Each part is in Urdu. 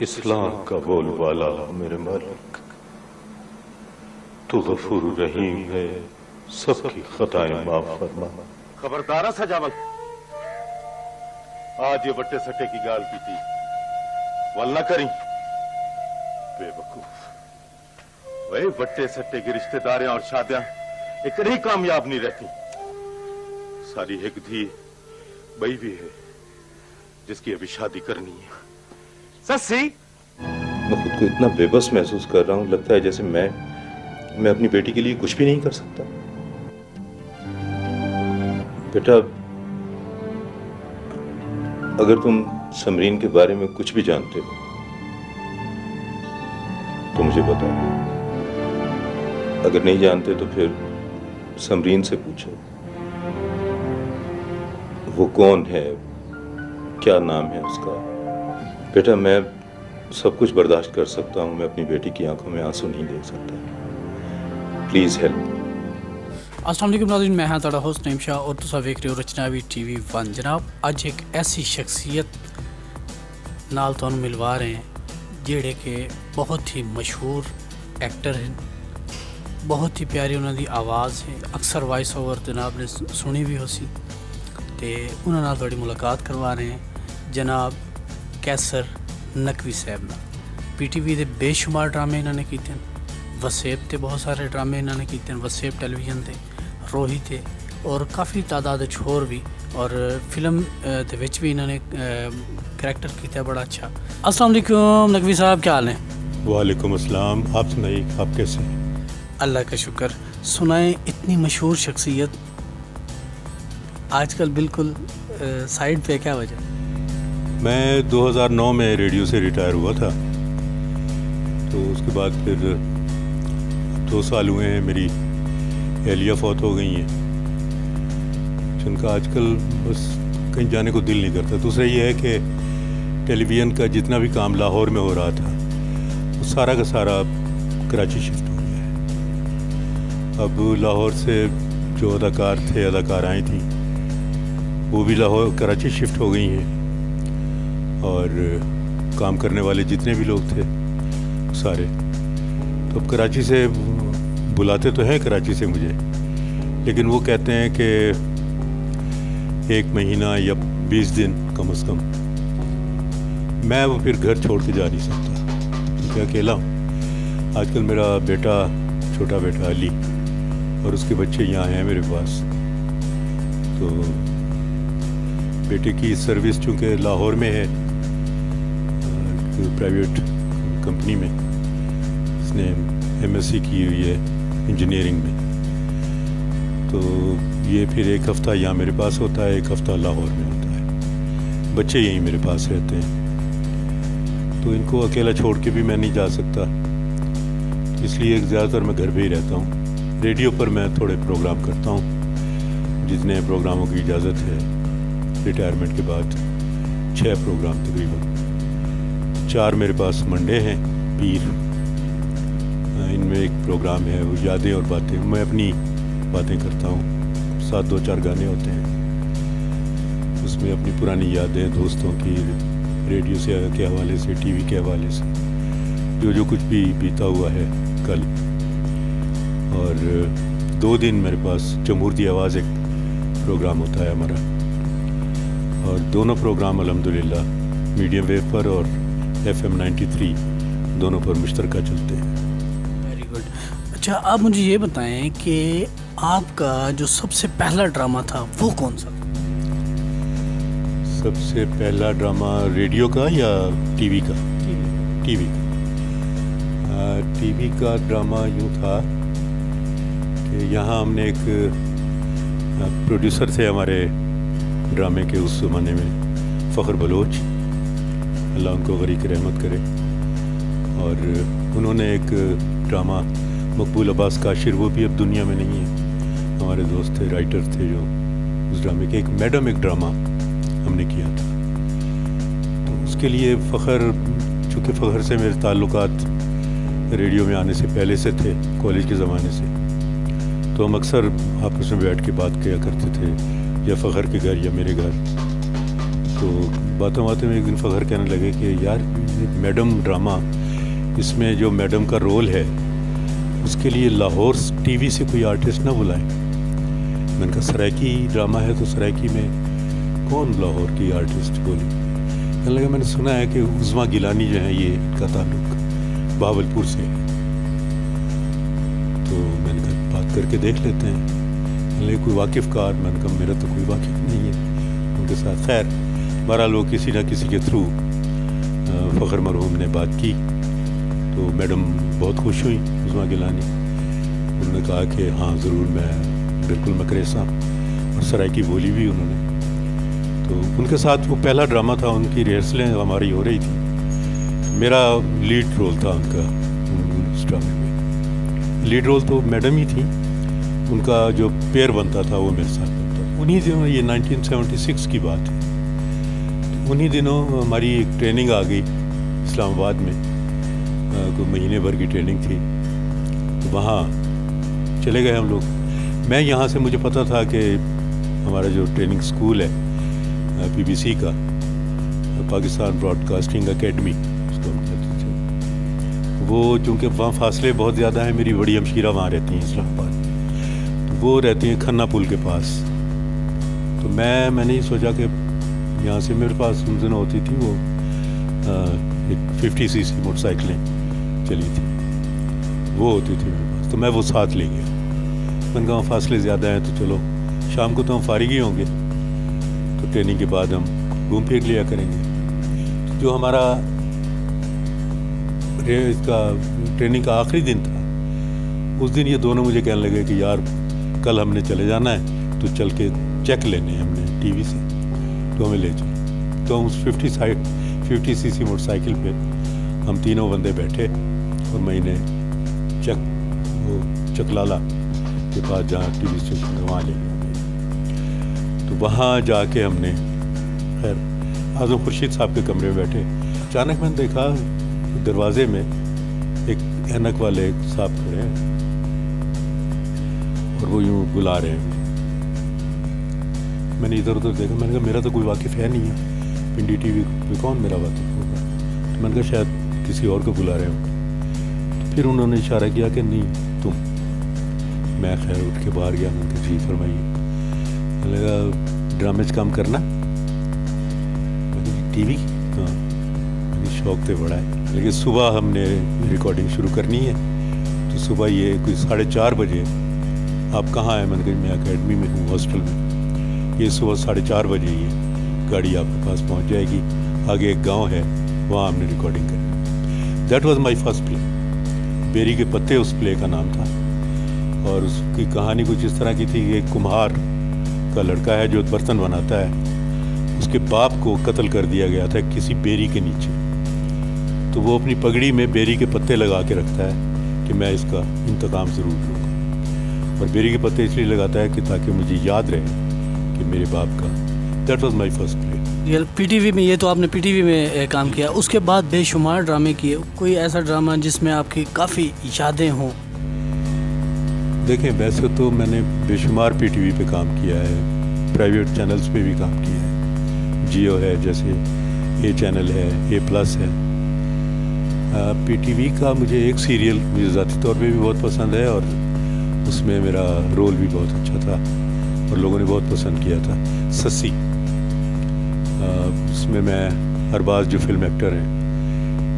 اصلاح کا بول والا میرے مالک، تو غفور رحیم ہے، سب کی خطائیں معاف فرما۔ خبردار سجاوت، آج یہ بٹے سٹے کی گال کی تھی، ولنہ کریں بے وقوف۔ وہی بٹے سٹے کی رشتہ داریاں اور شادیاں ایک نہیں کامیاب نہیں رہتی۔ ساری ایک دھی بئی بھی ہے جس کی ابھی شادی کرنی ہے۔ سسی، میں خود کو اتنا بے بس محسوس کر رہا ہوں، لگتا ہے جیسے میں اپنی بیٹی کے لیے کچھ بھی نہیں کر سکتا۔ بیٹا، اگر تم سمرین کے بارے میں کچھ بھی جانتے ہو تو مجھے بتاؤ، اگر نہیں جانتے تو پھر سمرین سے پوچھو، وہ کون ہے، کیا نام ہے اس کا۔ بیٹا، میں سب کچھ برداشت کر سکتا ہوں، میں اپنی بیٹی کی آنکھوں میں آنسو نہیں دیکھ سکتا۔ Please help. السلام علیکم ناظرین، میں ہاں تھوڑا ہوسٹ نعیم شاہ اور تسا ویکھ رہے ہو رچناوی ٹی وی 1۔ جناب، اج ایک ایسی شخصیت نال تانوں ملوا رہے ہیں جہڑے کہ بہت ہی مشہور ایکٹر ہیں، بہت ہی پیاری انہوں دی آواز ہے، اکثر وائس اوور جناب نے سنی بھی ہو سی، تے انہوں نال تھوڑی ملاقات کروا رہے ہیں جناب کیسر نقوی صاحب نال۔ پی ٹی وی دے بے شمار ڈرامے انہوں نے کیتے ہیں، وسیب تے بہت سارے ڈرامے انہوں نے کیتے ہیں، وسیب ٹیلی ویژن تے، روہی تے، اور کافی تعداد چھوڑ بھی، اور فلم دے وچ بھی انہوں نے کریکٹر کیتا ہے بڑا اچھا۔ السلام علیکم نقوی صاحب، کیا حال ہیں؟ وعلیکم السلام، آپ سنائیے آپ کیسے ہیں؟ اللہ کا شکر۔ سنائیں، اتنی مشہور شخصیت آج کل بالکل سائڈ پہ، کیا وجہ؟ میں 2009 میں ریڈیو سے ریٹائر ہوا تھا، تو اس کے بعد پھر 2 سال ہوئے ہیں میری اہلیہ فوت ہو گئی ہیں، جن کا آج کل بس کہیں جانے کو دل نہیں کرتا۔ دوسرا یہ ہے کہ ٹیلی ویژن کا جتنا بھی کام لاہور میں ہو رہا تھا وہ سارا کا سارا کراچی شفٹ ہو گیا ہے۔ اب لاہور سے جو اداکار تھے، اداکارائیں تھیں، وہ بھی لاہور کراچی شفٹ ہو گئی ہیں، اور کام کرنے والے جتنے بھی لوگ تھے سارے تو اب کراچی سے بلاتے تو ہیں، کراچی سے مجھے، لیکن وہ کہتے ہیں کہ 1 مہینہ یا 20 دن کم از کم۔ میں وہ پھر گھر چھوڑ کے جا نہیں سکتا کیونکہ اکیلا ہوں۔ آج کل میرا بیٹا، چھوٹا بیٹا علی، اور اس کے بچے یہاں ہیں میرے پاس، تو بیٹے کی سروس چونکہ لاہور میں ہے پرائیویٹ کمپنی میں، اس نے MSc کی ہوئی ہے انجینئرنگ میں، تو یہ پھر 1 ہفتہ یہاں میرے پاس ہوتا ہے، 1 ہفتہ لاہور میں ہوتا ہے۔ بچے یہیں میرے پاس رہتے ہیں، تو ان کو اکیلا چھوڑ کے بھی میں نہیں جا سکتا، اس لیے زیادہ تر میں گھر پہ ہی رہتا ہوں۔ ریڈیو پر میں تھوڑے پروگرام کرتا ہوں، جتنے پروگراموں کی اجازت ہے۔ ریٹائرمنٹ کے بعد 6 پروگرام تقریباً، 4 میرے پاس منڈے ہیں، پیر، ان میں ایک پروگرام ہے وہ یادیں اور باتیں، میں اپنی باتیں کرتا ہوں، ساتھ 2-4 گانے ہوتے ہیں، اس میں اپنی پرانی یادیں دوستوں کی، ریڈیو سے کے حوالے سے، ٹی وی کے حوالے سے، جو کچھ بھی بیتا ہوا ہے کل۔ اور 2 دن میرے پاس جمہور دی آواز ایک پروگرام ہوتا ہے ہمارا، اور دونوں پروگرام الحمدللہ میڈیم ویو پر اور FM 93 دونوں پر مشترکہ چلتے ہیں۔ Very good. اچھا، آپ مجھے یہ بتائیں کہ آپ کا جو سب سے پہلا ڈرامہ تھا وہ کون سا تھا؟ سب سے پہلا ڈرامہ ریڈیو کا یا ٹی وی کا؟ ٹی وی کا ڈرامہ یوں تھا کہ یہاں ہم نے ایک پروڈیوسر تھے ہمارے ڈرامے کے اس زمانے میں، فخر بلوچ، اللہ ان کو غریق رحمت کرے، اور انہوں نے ایک ڈرامہ، مقبول عباس کاشر، وہ بھی اب دنیا میں نہیں ہے، ہمارے دوست تھے، رائٹر تھے، جو اس ڈرامے کے ایک میڈم ایک ڈرامہ ہم نے کیا تھا۔ تو اس کے لیے فخر، چونکہ فخر سے میرے تعلقات ریڈیو میں آنے سے پہلے سے تھے، کالج کے زمانے سے، تو ہم اکثر آپس میں بیٹھ کے بات کیا کرتے تھے، یا فخر کے گھر یا میرے گھر۔ تو باتوں میں ایک دن فخر کہنے لگے کہ یار میڈم ڈرامہ، اس میں جو میڈم کا رول ہے اس کے لیے لاہور ٹی وی سے کوئی آرٹسٹ نہ بلائیں. میں نے کہا سرائکی ڈرامہ ہے تو سرائکی میں کون لاہور کی آرٹسٹ بولی؟ کہنے لگا میں نے سنا ہے کہ عظمیٰ گیلانی جو ہیں یہ ان کا تعلق بہاولپور سے ہے. تو میں نے کہا بات کر کے دیکھ لیتے ہیں. کہنے لگے کوئی واقف کار؟ میں نے کہا میرا تو کوئی واقف نہیں ہے ان کے ساتھ. خیر بہرحال وہ کسی نہ کسی کے تھرو فخر مرحوم نے بات کی تو میڈم بہت خوش ہوئی عظمیٰ گیلانی. انہوں نے کہا کہ ہاں ضرور، میں بالکل مکریسا، اور سرائکی بولی بھی انہوں نے. تو ان کے ساتھ وہ پہلا ڈرامہ تھا، ان کی ریہرسلیں ہماری ہو رہی تھی. میرا لیڈ رول تھا ان کا اس ڈرامے میں. لیڈ رول تو میڈم ہی تھی، ان کا جو پیئر بنتا تھا وہ میرے ساتھ بنتا تھا. انہی دنوں، یہ 1976 کی بات ہے، انہی دنوں ہماری ایک ٹریننگ آ گئی اسلام آباد میں، کوئی مہینے بھر کی ٹریننگ تھی. تو وہاں چلے گئے ہم لوگ. میں یہاں سے مجھے پتہ تھا کہ ہمارا جو ٹریننگ اسکول ہے پی بی سی کا، پاکستان براڈ کاسٹنگ اکیڈمی اس کو ہم کہتے تھے، وہ چونکہ وہاں فاصلے بہت زیادہ ہیں، میری بڑی ہمشیرہ وہاں رہتی ہیں اسلام آباد، تو وہ رہتی ہیں کھنہ پل کے پاس. تو میں نے یہ سوچا کہ یہاں سے میرے پاس ان دنوں ہوتی تھی وہ ایک 50 cc موٹر سائیکلیں چلی تھی، وہ ہوتی تھی میرے پاس، تو میں وہ ساتھ لے گیا. میں نے کہا فاصلے زیادہ ہیں تو چلو شام کو تو ہم فارغ ہی ہوں گے، تو ٹریننگ کے بعد ہم گھوم پھر لیا کریں گے. جو ہمارا اس کا ٹریننگ کا آخری دن تھا، اس دن یہ دونوں مجھے کہنے لگے کہ یار کل ہم نے چلے جانا ہے تو چل کے چیک لینے ہیں ہم نے ٹی وی سے، تو ہمیں لے چلے. تو ہم اس 50 cc موٹر سائیکل پہ ہم تینوں بندے بیٹھے اور میں نے چکلالا کے پاس جہاں ٹی وی اسٹیشن ہے وہاں لے گیا. تو وہاں جا کے ہم نے خیر اعظم خورشید صاحب کے کمرے میں بیٹھے. اچانک میں نے دیکھا دروازے میں ایک اینک والے ایک صاحب کھڑے ہیں اور وہ یوں بلا رہے ہیں. میں نے ادھر ادھر دیکھا، میں نے کہا میرا تو کوئی واقف ہے نہیں ہے پنڈی ٹی وی پہ، کون میرا واقف ہوگا؟ تو میں نے کہا شاید کسی اور کو بلا رہے ہوں. تو پھر انہوں نے اشارہ کیا کہ نہیں تم. میں خیر اٹھ کے باہر گیا. میں نے کہا جی فرمائیے. میں نے کہا ڈرامے سے کام کرنا؟ میں نے کہا ٹی وی؟ ہاں. میری شوق تو بڑا ہے، لیکن صبح ہم نے ریکارڈنگ شروع کرنی ہے، تو صبح یہ کوئی 4:30 بجے. آپ کہاں ہیں؟ میں نے کہا میں اکیڈمی میں ہوں ہاسٹل میں. یہ صبح 4:30 بجے یہ گاڑی آپ کے پاس پہنچ جائے گی. آگے ایک گاؤں ہے، وہاں ہم نے ریکارڈنگ کرنی. دیٹ واز مائی فرسٹ پلے. بیری کے پتے اس پلے کا نام تھا، اور اس کی کہانی کچھ اس طرح کی تھی کہ ایک کمہار کا لڑکا ہے جو برتن بناتا ہے، اس کے باپ کو قتل کر دیا گیا تھا کسی بیری کے نیچے. تو وہ اپنی پگڑی میں بیری کے پتے لگا کے رکھتا ہے کہ میں اس کا انتقام ضرور لوں گا. اور بیری کے پتے اس لیے لگاتا ہے کہ تاکہ مجھے یاد رہے کہ میرے باپ کا. That was my first play. P T V میں، یہ تو آپ نے پی ٹی وی میں کام کیا، اس کے بعد بے شمار ڈرامے کیے. کوئی ایسا ڈرامہ جس میں آپ کی کافی یادیں ہوں؟ دیکھیں ویسے تو میں نے بے شمار پی ٹی وی پہ کام کیا ہے، پرائیویٹ چینلز پہ بھی کام کیا ہے. جیو ہے، جیسے اے چینل ہے، اے پلس ہے. پی ٹی وی کا مجھے ایک سیریل مجھے ذاتی طور پہ بھی بہت پسند ہے، اور اس میں میرا رول بھی بہت اچھا تھا اور لوگوں نے بہت پسند کیا تھا. سسی، اس میں ارباز جو فلم ایکٹر ہیں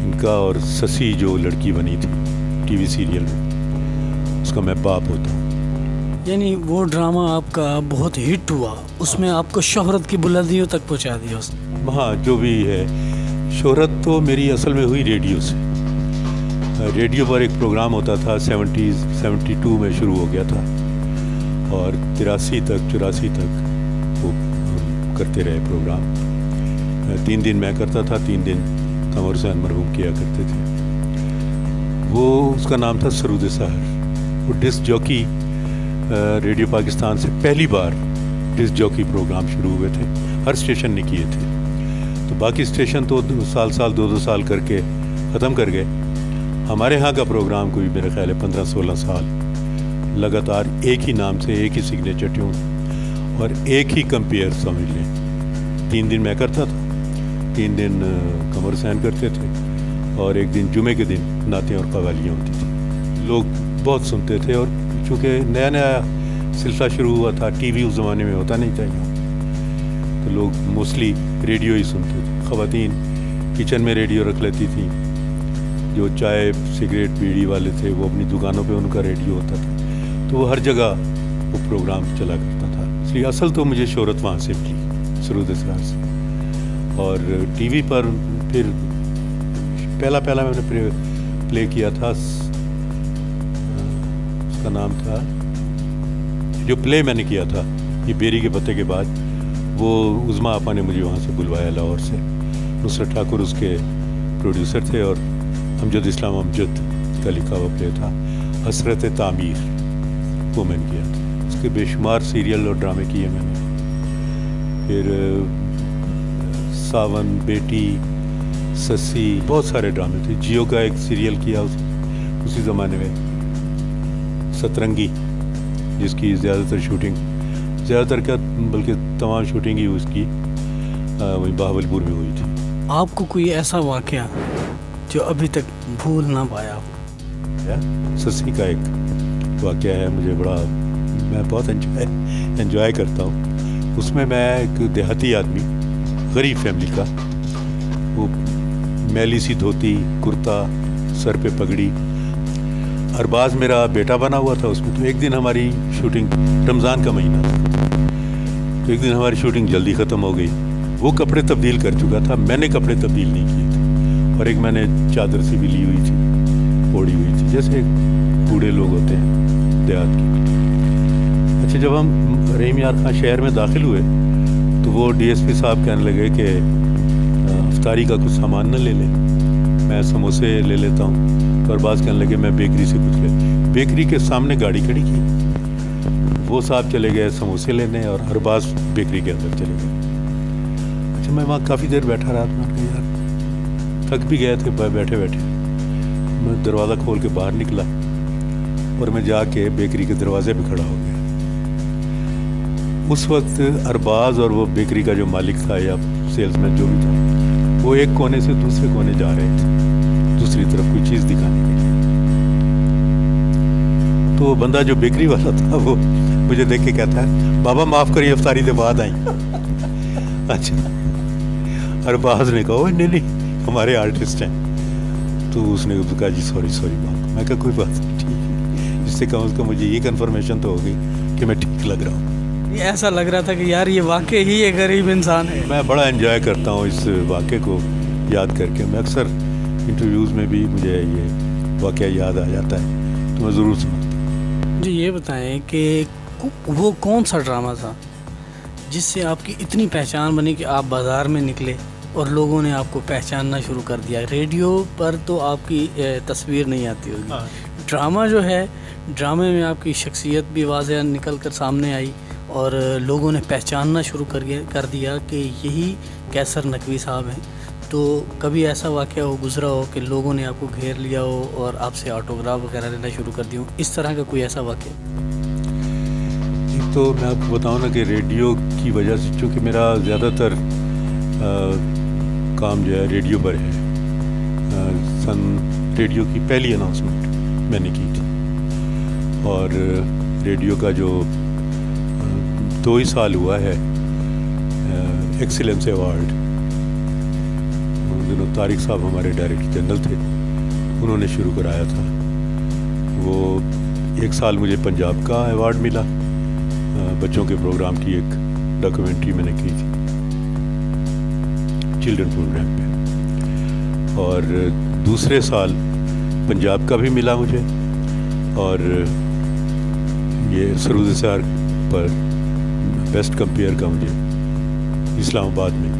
ان کا، اور سسی جو لڑکی بنی تھی ٹی وی سیریل میں، اس کا میں باپ ہوتا ہوں. یعنی وہ ڈرامہ آپ کا بہت ہٹ ہوا، اس میں آپ کو شہرت کی بلندیوں تک پہنچا دیا اس نے. ہاں جو بھی ہے، شہرت تو میری اصل میں ہوئی ریڈیو سے. ریڈیو پر ایک پروگرام ہوتا تھا 72 میں شروع ہو گیا تھا، اور 84 تک وہ کرتے رہے پروگرام. 3 دن میں کرتا تھا، 3 دن قمر حسین مرحوم کیا کرتے تھے. وہ اس کا نام تھا سرود سحر. وہ ڈسک جاکی ریڈیو پاکستان سے پہلی بار ڈسک جاکی پروگرام شروع ہوئے تھے، ہر اسٹیشن نے کیے تھے. تو باقی اسٹیشن تو 2 سال کر کے ختم کر گئے. ہمارے ہاں کا پروگرام کوئی میرے خیال ہے 15-16 سال لگاتار ایک ہی نام سے، ایک ہی سگنیچر ٹیون اور ایک ہی کمپیئر سمجھ لیں. 3 دن میں کرتا تھا، 3 دن قمر حسین کرتے تھے، اور ایک دن جمعے کے دن نعتیں اور قوالیاں ہوتی تھیں. لوگ بہت سنتے تھے, اور چونکہ نیا نیا سلسلہ شروع ہوا تھا, ٹی وی اس زمانے میں ہوتا نہیں تھا یہاں, تو لوگ موسٹلی ریڈیو ہی سنتے تھے. خواتین کچن میں ریڈیو رکھ لیتی تھیں, جو چائے سگریٹ بیڑی والے تھے وہ اپنی دکانوں پہ ان کا ریڈیو ہوتا تھا, تو وہ ہر جگہ وہ پروگرام چلا کرتا تھا. اس لیے اصل تو مجھے شہرت وہاں سے ملی, سرود اسرار سے. اور ٹی وی پر پھر پہلا میں نے پلے کیا تھا, اس کا نام تھا, جو پلے میں نے کیا تھا یہ بیری کے پتے کے بعد, وہ عظمیٰ آپا نے مجھے وہاں سے بلوایا لاہور سے. نصرت ٹھاکر اس کے پروڈیوسر تھے, اور امجد اسلام امجد کا لکھا ہوا پلے تھا, حسرت تعمیر, وہ میں نے کیا تھا. اس کے بے شمار سیریل اور ڈرامے کیے میں نے. پھر ساون, بیٹی, سسی, بہت سارے ڈرامے تھے. جیو کا ایک سیریل کیا اسی زمانے میں, سترنگی, جس کی زیادہ تر کیا بلکہ تمام شوٹنگ ہی اس کی وہیں بہاول پور میں ہوئی تھی. آپ کو کوئی ایسا واقعہ جو ابھی تک بھول نہ پایا ہو؟ سسی کا ایک واقعہ ہے, مجھے بڑا, میں بہت انجوائے کرتا ہوں. اس میں ایک دیہاتی آدمی, غریب فیملی کا, وہ میلی سی دھوتی, کرتا, سر پہ پگڑی. ارباز میرا بیٹا بنا ہوا تھا اس میں. تو ایک دن ہماری شوٹنگ, رمضان کا مہینہ تھا, تو ایک دن ہماری شوٹنگ جلدی ختم ہو گئی. وہ کپڑے تبدیل کر چکا تھا, میں نے کپڑے تبدیل نہیں کیے تھے, اور ایک میں نے چادر سی بھی لی ہوئی تھی, اوڑھی ہوئی تھی, جیسے بوڑھے لوگ ہوتے ہیں دیہات کے. اچھا, جب ہم رحیم یار خان شہر میں داخل ہوئے تو وہ ڈی ایس پی صاحب کہنے لگے کہ افطاری کا کچھ سامان نہ لے لیں, میں سموسے لے لیتا ہوں. تو ارباز کہنے لگے میں بیکری سے کچھ لے. بیکری کے سامنے گاڑی کھڑی کی, وہ صاحب چلے گئے سموسے لینے, اور ارباز بیکری کے اندر چلے گئے. اچھا, میں وہاں کافی دیر بیٹھا رہا. میں نے کہا یار تھک بھی گئے تھے بیٹھے بیٹھے. میں دروازہ کھول کے باہر نکلا, اور میں جا کے بیکری کے دروازے پہ کھڑا ہو گیا. اس وقت ارباز اور وہ بیکری کا جو مالک تھا یا سیلس مین جو بھی تھا, وہ ایک کونے سے دوسرے کونے جا رہے تھے, دوسری طرف کوئی چیز دکھانے کے لیے. تو وہ بندہ جو بیکری والا تھا وہ مجھے دیکھ کے کہتا ہے, بابا معاف کریے افطاری دے بعد آئیں. اچھا, ارباز نے کہا نہیں ہمارے آرٹسٹ ہیں. تو اس نے کہا جی سوری بات. میں کہا کوئی بات نہیں, ٹھیک ہے. اس سے کم از کم مجھے یہ کنفرمیشن تو ہو گئی کہ میں ٹھیک لگ رہا ہوں. ایسا لگ رہا تھا کہ یار یہ واقعی ہی ایک غریب انسان ہے. میں بڑا انجوائے کرتا ہوں اس واقعے کو یاد کر کے. میں اکثر انٹرویوز میں بھی مجھے یہ واقعہ یاد آ جاتا ہے, تو میں ضرور سنتا ہوں. جی یہ بتائیں کہ وہ کون سا ڈرامہ تھا جس سے آپ کی اتنی پہچان بنی کہ آپ بازار میں نکلے اور لوگوں نے آپ کو پہچاننا شروع کر دیا؟ ریڈیو پر تو آپ کی تصویر نہیں آتی ہوگی, ڈرامہ جو ہے, ڈرامے میں آپ کی شخصیت بھی واضح نکل کر سامنے آئی, اور لوگوں نے پہچاننا شروع کر دیا کہ یہی کیسر نقوی صاحب ہیں. تو کبھی ایسا واقعہ گزرا ہو کہ لوگوں نے آپ کو گھیر لیا ہو اور آپ سے آٹوگراف وغیرہ لینا شروع کر دی ہوں, اس طرح کا کوئی ایسا واقعہ؟ ایک تو میں آپ کو بتاؤں نا کہ ریڈیو کی وجہ سے, چونکہ میرا زیادہ تر کام جو ہے ریڈیو پر ہے. ریڈیو کی پہلی اناؤنسمنٹ میں نے کی تھی, اور ریڈیو کا جو 2 ہی سال ہوا ہے ایکسیلنس ایوارڈ, ان دنوں طارق صاحب ہمارے ڈائریکٹر جنرل تھے, انہوں نے شروع کرایا تھا. وہ 1 سال مجھے پنجاب کا ایوارڈ ملا, بچوں کے پروگرام کی ایک ڈاکیومنٹری میں نے کی تھی چلڈرن پروگرام پہ, اور دوسرے سال پنجاب کا بھی ملا مجھے, اور یہ سرود اسرار پر بیسٹ کمپیئر کا مجھے اسلام آباد میں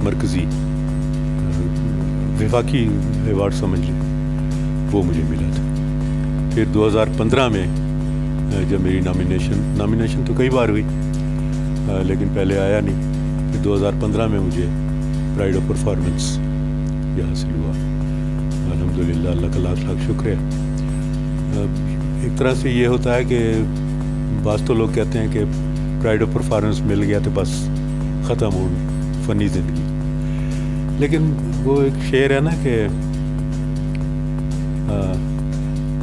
مرکزی وفاقی ایوارڈ سمجھ لیں وہ مجھے ملا تھا. پھر 2015 میں جب میری نامینیشن تو کئی بار ہوئی لیکن پہلے آیا نہیں, پھر 2015 میں مجھے پرائڈ آف پرفارمنس یہ حاصل ہوا. الحمدللہ, اللہ کا لاکھ لاکھ شکر ہے. ایک طرح سے یہ ہوتا ہے کہ بعض تو لوگ کہتے ہیں کہ پرائڈ آف پرفارمنس مل گیا تو بس ختم ہو فنی زندگی, لیکن وہ ایک شعر ہے نا کہ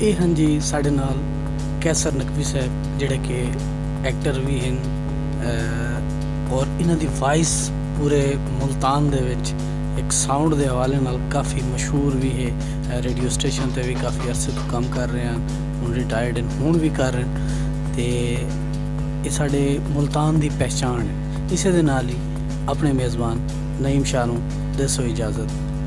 ਇਹ ਹਾਂ ਜੀ ਸਾਡੇ ਨਾਲ ਕੈਸਰ ਨਕਵੀ ਸਾਹਿਬ ਜਿਹੜੇ ਕਿ ਐਕਟਰ ਵੀ ਹਨ ਔਰ ਇਹਨਾਂ ਦੀ ਵਾਇਸ ਪੂਰੇ ਮੁਲਤਾਨ ਦੇ ਵਿੱਚ ਇੱਕ ਸਾਊਂਡ ਦੇ ਹਵਾਲੇ ਨਾਲ ਕਾਫੀ ਮਸ਼ਹੂਰ ਵੀ ਹੈ। ਰੇਡੀਓ ਸਟੇਸ਼ਨ ਤੇ ਵੀ ਕਾਫੀ ਅਰਸੇ ਤੋਂ ਕੰਮ ਕਰ ਰਹੇ ਹਨ, ਹੁਣ ਰਿਟਾਇਰਡ ਹਨ, ਹੁਣ ਵੀ ਕਰ ਰਹੇ ਹਨ ਤੇ ਇਹ ਸਾਡੇ ਮੁਲਤਾਨ ਦੀ ਪਹਿਚਾਣ ਹੈ। ਇਸੇ ਦੇ ਨਾਲ ਹੀ ਆਪਣੇ ਮੇਜ਼ਬਾਨ ਨਈਮ ਸ਼ਾਹ ਨੂੰ ਦੇਸੋ ਇਜਾਜ਼ਤ।